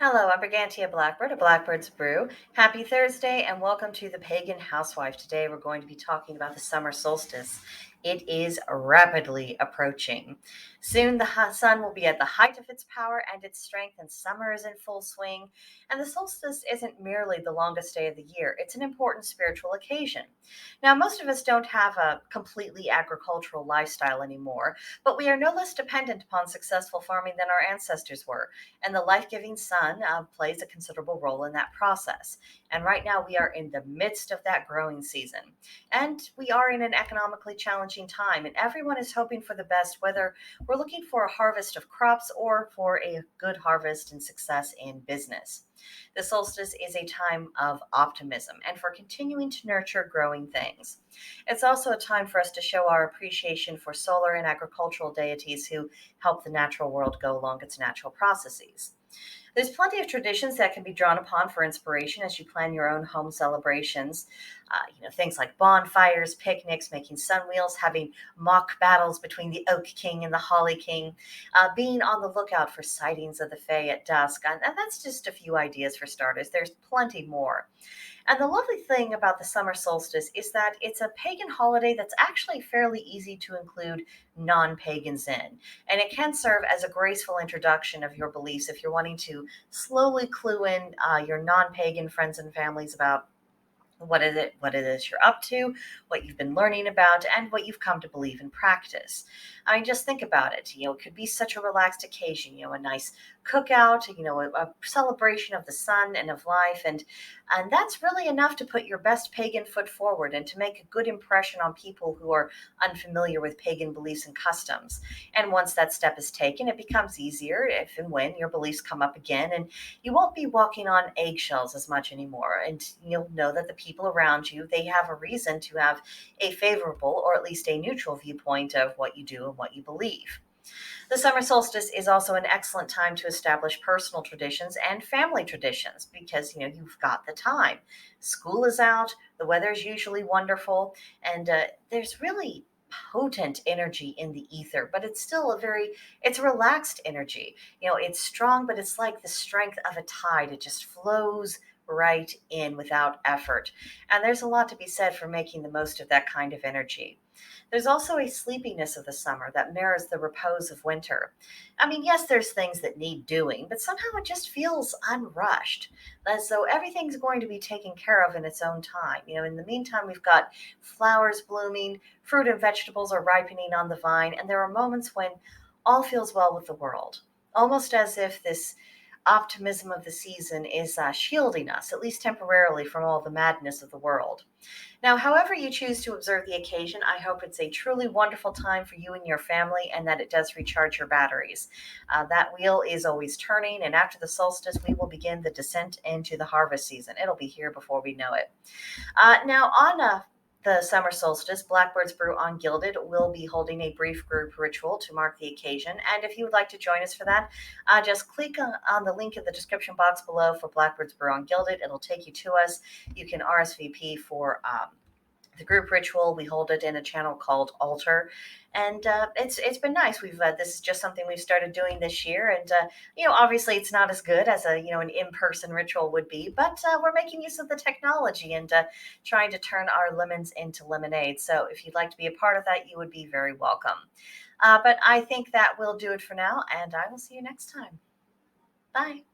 Hello, I'm Brigantia Blackbird, a Blackbird's Brew. Happy Thursday and welcome to the Pagan Housewife. Today we're going to be talking about the summer solstice. It is rapidly approaching. Soon the sun will be at the height of its power and its strength, and summer is in full swing. And the solstice isn't merely the longest day of the year, it's an important spiritual occasion. Now, most of us don't have a completely agricultural lifestyle anymore, but we are no less dependent upon successful farming than our ancestors were, and the life giving sun plays a considerable role in that process. And right now, we are in the midst of that growing season. And we are in an economically challenging time, and everyone is hoping for the best, whether we're looking for a harvest of crops or for a good harvest and success in business. The solstice is a time of optimism and for continuing to nurture growing things. It's also a time for us to show our appreciation for solar and agricultural deities who help the natural world go along its natural processes. There's plenty of traditions that can be drawn upon for inspiration as you plan your own home celebrations. Things like bonfires, picnics, making sun wheels, having mock battles between the Oak King and the Holly King, being on the lookout for sightings of the Fae at dusk. And that's just a few ideas for starters. There's plenty more. And the lovely thing about the summer solstice is that it's a pagan holiday that's actually fairly easy to include non pagans in. And it can serve as a graceful introduction of your beliefs if you're wanting to slowly clue in your non pagan friends and families about what it is you're up to, what you've been learning about, and what you've come to believe and practice. I mean, just think about it. It could be such a relaxed occasion, a nice cookout, a celebration of the sun and of life. And that's really enough to put your best pagan foot forward and to make a good impression on people who are unfamiliar with pagan beliefs and customs. And once that step is taken, it becomes easier if and when your beliefs come up again, and you won't be walking on eggshells as much anymore. And you'll know that the people around you, they have a reason to have a favorable or at least a neutral viewpoint of what you do and what you believe. The summer solstice is also an excellent time to establish personal traditions and family traditions because you've got the time. School is out, the weather is usually wonderful, and there's really potent energy in the ether, but it's still it's a relaxed energy. It's strong, but it's like the strength of a tide. It just flows right in without effort. And there's a lot to be said for making the most of that kind of energy. There's also a sleepiness of the summer that mirrors the repose of winter. I mean, yes, there's things that need doing, but somehow it just feels unrushed, as though everything's going to be taken care of in its own time. In the meantime, we've got flowers blooming, fruit and vegetables are ripening on the vine, and there are moments when all feels well with the world, almost as if this optimism of the season is shielding us, at least temporarily, from all the madness of the world. Now, however you choose to observe the occasion, I hope it's a truly wonderful time for you and your family and that it does recharge your batteries. That wheel is always turning, and after the solstice, we will begin the descent into the harvest season. It'll be here before we know it. Now, on the summer solstice, Blackbird's Brew Ungilded will be holding a brief group ritual to mark the occasion. And if you would like to join us for that, just click on the link in the description box below for Blackbird's Brew Ungilded. It'll take you to us. You can RSVP for the group ritual. We hold it in a channel called Altar, and it's been nice. We've this is just something we've started doing this year, and obviously it's not as good as an in-person ritual would be, but we're making use of the technology and trying to turn our lemons into lemonade. So if you'd like to be a part of that, you would be very welcome. But I think that will do it for now, and I will see you next time. Bye.